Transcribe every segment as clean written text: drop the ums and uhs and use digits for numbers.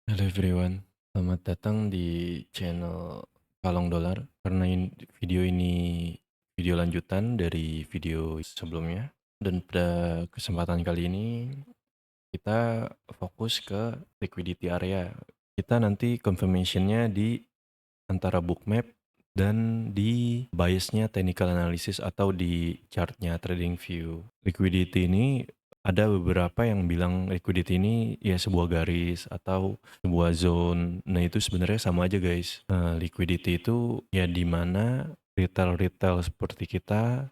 Halo everyone, selamat datang di channel Kalong Dolar. Karena video ini video lanjutan dari video sebelumnya, dan pada kesempatan kali ini kita fokus ke liquidity area. Kita nanti confirmationnya di antara bookmap dan di biasnya technical analysis atau di chartnya trading view. Liquidity ini ada beberapa yang bilang liquidity ini ya sebuah garis atau sebuah zone. Nah itu sebenarnya sama aja guys. Liquidity itu ya di mana retail-retail seperti kita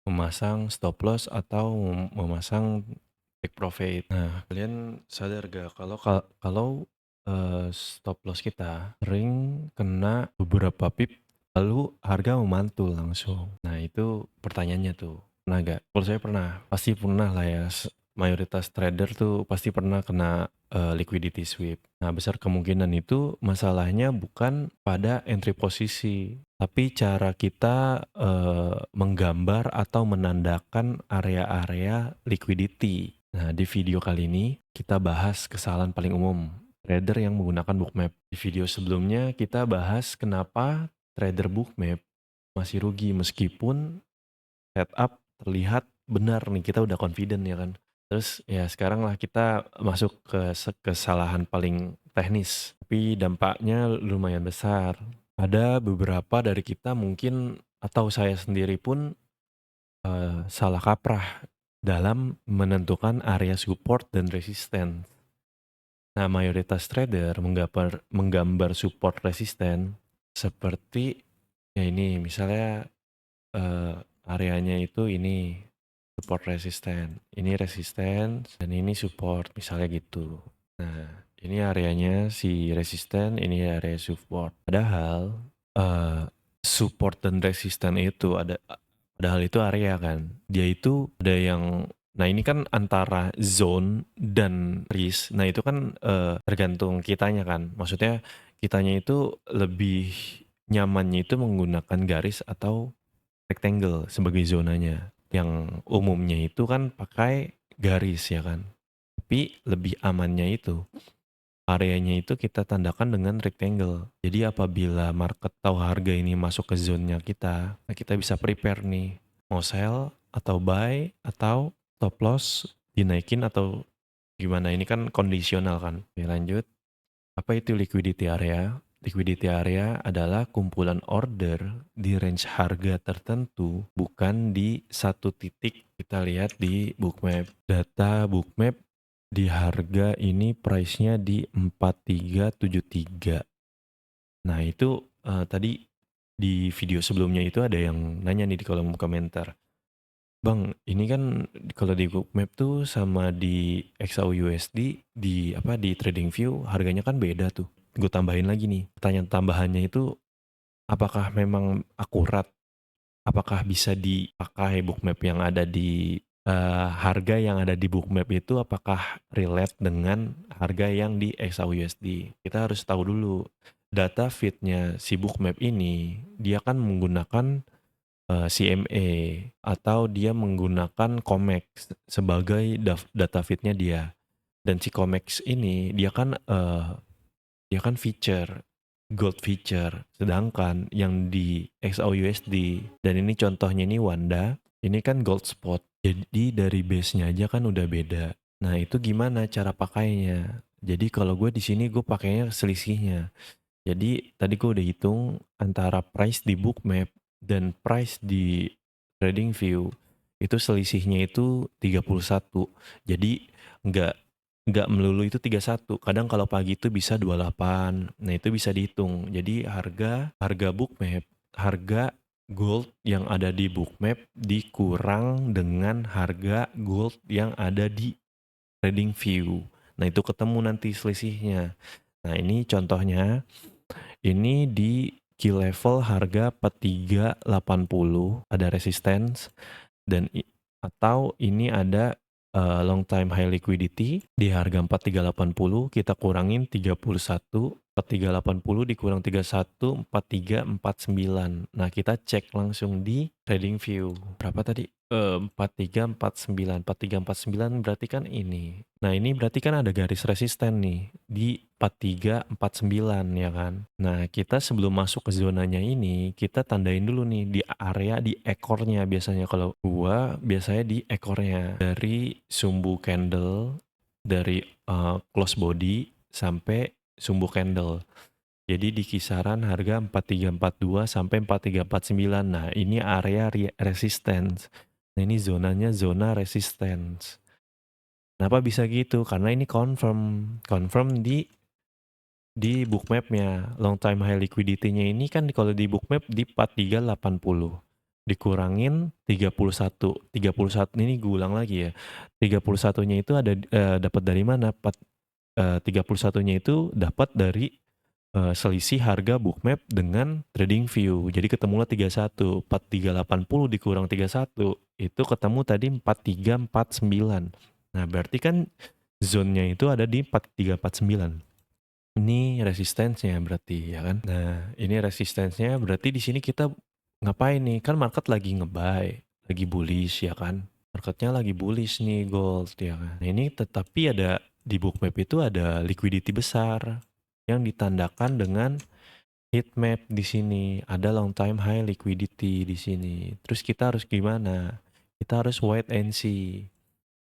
memasang stop loss atau memasang take profit. Nah, kalian sadar gak kalau stop loss kita sering kena beberapa pip lalu harga memantul langsung. Nah, itu pertanyaannya tuh. Pernah gak? Kalau saya pernah, pasti pernah lah ya. Mayoritas trader tuh pasti pernah kena liquidity sweep. Nah, besar kemungkinan itu masalahnya bukan pada entry posisi, tapi cara kita menggambar atau menandakan area-area liquidity. Nah, di video kali ini kita bahas kesalahan paling umum trader yang menggunakan bookmap. Di video sebelumnya kita bahas kenapa trader bookmap masih rugi meskipun setup terlihat benar nih, kita udah confident ya kan. Terus ya sekarang lah kita masuk ke kesalahan paling teknis, tapi dampaknya lumayan besar. Ada beberapa dari kita mungkin atau saya sendiri pun salah kaprah dalam menentukan area support dan resisten. Nah, mayoritas trader menggambar support resisten seperti ya ini misalnya areanya itu ini support resisten, ini resisten dan ini support misalnya gitu. Nah, ini areanya si resisten, ini area support. Padahal support dan resisten itu padahal itu area kan. Dia itu ada yang nah ini kan antara zone dan risk. Nah, itu kan tergantung kitanya kan. Maksudnya kitanya itu lebih nyamannya itu menggunakan garis atau rectangle sebagai zonanya. Yang umumnya itu kan pakai garis ya kan. Tapi lebih amannya itu areanya itu kita tandakan dengan rectangle. Jadi apabila market tahu harga ini masuk ke zone-nya kita, nah kita bisa prepare nih mau sell atau buy atau stop loss dinaikin atau gimana. Ini kan kondisional kan. Oke, lanjut. Apa itu liquidity area? Liquidity area adalah kumpulan order di range harga tertentu, bukan di satu titik. Kita lihat di bookmap. Data bookmap di harga ini price-nya di 4373. Nah, itu tadi di video sebelumnya itu ada yang nanya nih di kolom komentar. Bang, ini kan kalau di bookmap tuh sama di XAUUSD di apa di TradingView harganya kan beda tuh. Gue tambahin lagi nih, pertanyaan tambahannya itu apakah memang akurat? Apakah bisa dipakai bookmap yang ada di harga yang ada di bookmap itu apakah relate dengan harga yang di XAUUSD? Kita harus tahu dulu data feed-nya si bookmap ini dia kan menggunakan CME atau dia menggunakan COMEX sebagai data feed-nya dia. Dan si COMEX ini dia kan feature gold feature, sedangkan yang di XAUUSD dan ini contohnya ini Wanda, ini kan gold spot. Jadi dari base-nya aja kan udah beda. Nah, itu gimana cara pakainya? Jadi kalau gue di sini gue pakainya selisihnya. Jadi tadi gue udah hitung antara price di bookmap dan price di TradingView itu selisihnya itu 31. Jadi nggak nggak melulu itu 31. Kadang kalau pagi itu bisa 28. Nah, itu bisa dihitung. Jadi harga harga bookmap, harga gold yang ada di bookmap dikurang dengan harga gold yang ada di TradingView. Nah, itu ketemu nanti selisihnya. Nah, ini contohnya ini di key level harga 4380 ada resistance dan atau ini ada long time high liquidity di harga 4380 kita kurangin 31 4380 dikurang 31, 4349. Nah, kita cek langsung di TradingView. Berapa tadi? 4349. 4349 berarti kan ini. Nah, ini berarti kan ada garis resisten nih di 4349 ya kan. Nah, kita sebelum masuk ke zonanya ini, kita tandain dulu nih di area di ekornya biasanya. Kalau gua biasanya di ekornya dari sumbu candle dari close body sampai sumbu candle. Jadi di kisaran harga 4342 sampai 4349. Nah, ini area resistance. Nah, ini zonanya zona resistance. Kenapa bisa gitu? Karena ini confirm di bookmapnya. Long time high liquidity-nya ini kan kalau di bookmap di 4380. Dikurangin 31. 31 ini gue ulang lagi ya. 31-nya itu ada dapat dari mana? 31-nya itu dapat dari selisih harga bookmap dengan TradingView. Jadi ketemulah 31, 4380 dikurang 31 itu ketemu tadi 4349. Nah, berarti kan zone-nya itu ada di 4349. Ini resistensinya berarti ya kan. Nah, ini resistensinya berarti di sini kita ngapain nih? Kan market lagi nge-buy, lagi bullish ya kan. Marketnya lagi bullish nih gold ya kan. Nah, ini tetapi ada di bookmap itu ada liquidity besar yang ditandakan dengan heat map di sini. Ada long time high liquidity di sini. Terus kita harus gimana? Kita harus wait and see.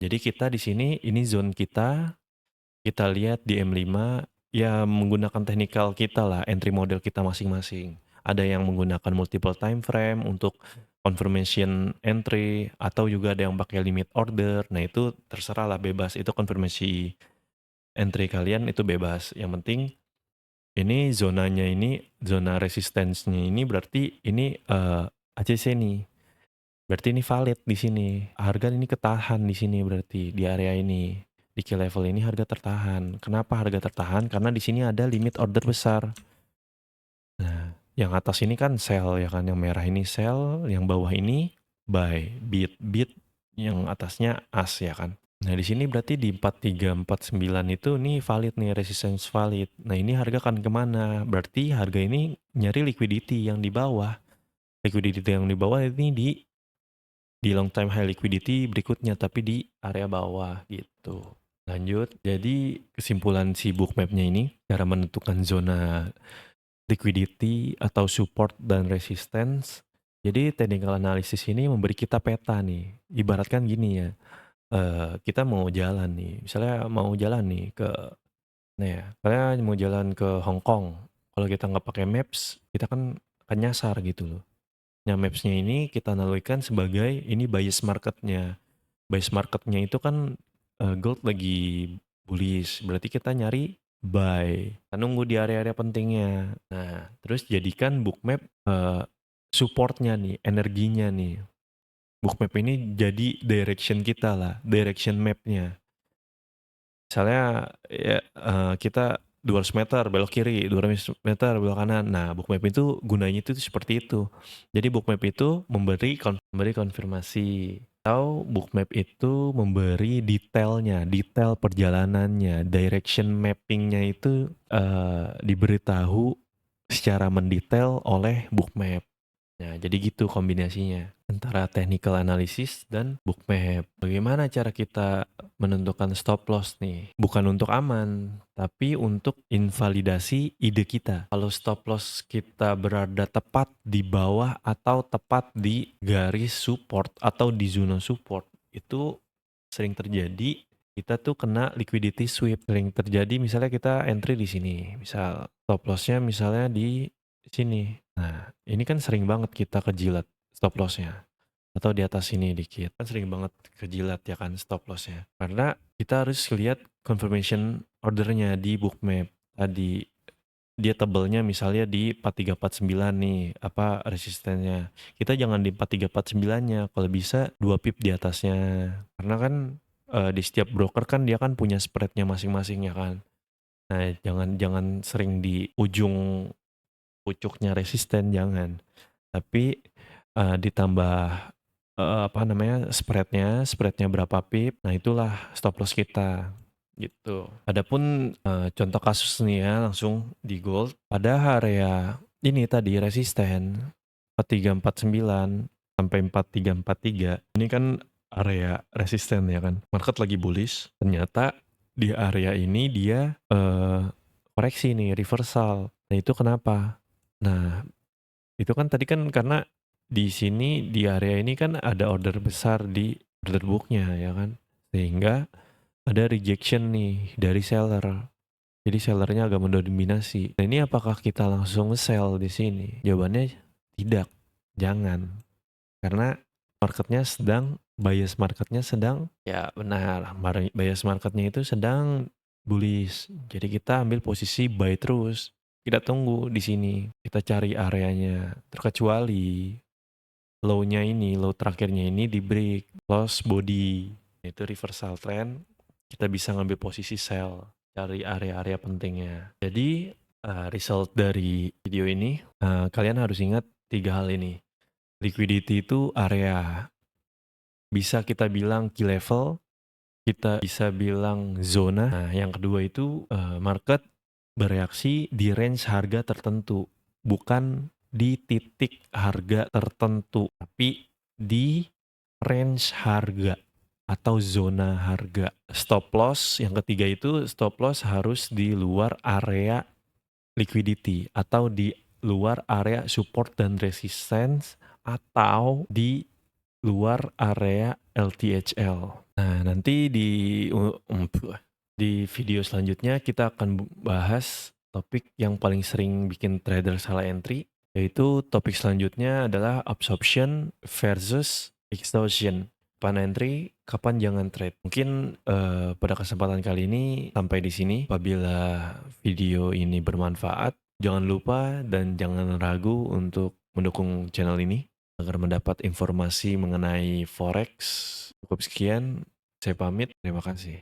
Jadi kita di sini ini zone kita lihat di M5 ya menggunakan technical kita lah, entry model kita masing-masing. Ada yang menggunakan multiple time frame untuk confirmation entry atau juga ada yang pakai limit order. Nah, itu terserah lah, bebas. Itu konfirmasi entry kalian itu bebas. Yang penting ini zonanya ini, zona resistance-nya ini berarti ini ACC nih. Berarti ini valid di sini. Harga ini ketahan di sini berarti di area ini. Di key level ini harga tertahan. Kenapa harga tertahan? Karena di sini ada limit order besar. Nah, yang atas ini kan sell ya kan, yang merah ini sell, yang bawah ini buy, bid, yang atasnya as ya kan. Nah, di sini berarti di 4349 itu nih valid nih, resistance valid. Nah, ini harga akan kemana? Berarti harga ini nyari liquidity yang di bawah. Liquidity yang di bawah ini di long time high liquidity berikutnya, tapi di area bawah gitu. Lanjut, jadi kesimpulan si bookmapnya ini, cara menentukan zona liquidity atau support dan resistance. Jadi technical analysis ini memberi kita peta nih. Ibaratkan gini ya, kita mau jalan nih, misalnya mau jalan nih ke, nah ya, kalian mau jalan ke Hong Kong. Kalau kita nggak pakai maps, kita kan akan nyasar gitu loh. Nah, maps-nya ini kita analogikan sebagai ini bias market-nya. Bias market-nya itu kan gold lagi bullish, berarti kita nyari buy. Kita nunggu di area-area pentingnya. Nah, terus jadikan bookmap support-nya nih, energinya nih. Bookmap ini jadi direction kita lah, direction map-nya. Misalnya ya, kita 200 meter belok kiri, 200 meter belok kanan. Nah, bookmap itu gunanya itu seperti itu. Jadi bookmap itu memberi konfirmasi. Atau bookmap itu memberi detailnya, detail perjalanannya, direction mappingnya itu diberitahu secara mendetail oleh bookmap. Nah, jadi gitu kombinasinya antara technical analysis dan bookmap. Bagaimana cara kita menentukan stop loss nih? Bukan untuk aman, tapi untuk invalidasi ide kita. Kalau stop loss kita berada tepat di bawah atau tepat di garis support atau di zona support, itu sering terjadi kita tuh kena liquidity sweep. Sering terjadi misalnya kita entry di sini. Misal stop lossnya misalnya di sini. Nah, ini kan sering banget kita kejilat stop loss-nya. Atau di atas sini dikit. Kan sering banget kejilat ya kan stop loss-nya. Karena kita harus lihat confirmation ordernya di bookmap. Tadi dia tebelnya misalnya di 4349 nih, apa resistennya. Kita jangan di 4349-nya, kalau bisa 2 pip di atasnya. Karena kan di setiap broker kan dia kan punya spread-nya masing-masing ya kan. Nah, jangan sering di ujung pucuknya resisten, jangan. Tapi ditambah apa namanya spreadnya berapa pip, nah itulah stop loss kita. gitu. Adapun, contoh kasus nih ya langsung di gold pada area ini tadi resisten 4349 sampai 4343 ini kan area resisten ya kan, market lagi bullish, ternyata di area ini dia, koreksi nih, reversal. Nah itu kenapa? Nah itu kan tadi kan karena di sini, di area ini kan ada order besar di order book-nya ya kan, sehingga ada rejection nih dari seller. Jadi sellernya agak mendominasi. Nah ini apakah kita langsung sell di sini? Jawabannya tidak, jangan. Karena marketnya sedang, bias marketnya sedang, ya benar, bias marketnya itu sedang bullish. Jadi kita ambil posisi buy terus. Kita tunggu di sini, kita cari areanya. Terkecuali low-nya ini, low terakhirnya ini di break, loss body, itu reversal trend, kita bisa ngambil posisi sell, cari area-area pentingnya. Jadi result dari video ini, kalian harus ingat 3 hal ini. Liquidity itu area, bisa kita bilang key level, kita bisa bilang zona. Nah yang kedua itu market bereaksi di range harga tertentu, bukan di titik harga tertentu, tapi di range harga atau zona harga. Stop loss yang ketiga itu stop loss harus di luar area liquidity atau di luar area support dan resistance atau di luar area LTHL. Nah, nanti di video selanjutnya kita akan bahas topik yang paling sering bikin trader salah entry, yaitu topik selanjutnya adalah absorption versus exhaustion. Kapan entry, kapan jangan trade. Mungkin pada kesempatan kali ini sampai di sini. Apabila video ini bermanfaat, jangan lupa dan jangan ragu untuk mendukung channel ini agar mendapat informasi mengenai forex. Cukup sekian, saya pamit. Terima kasih.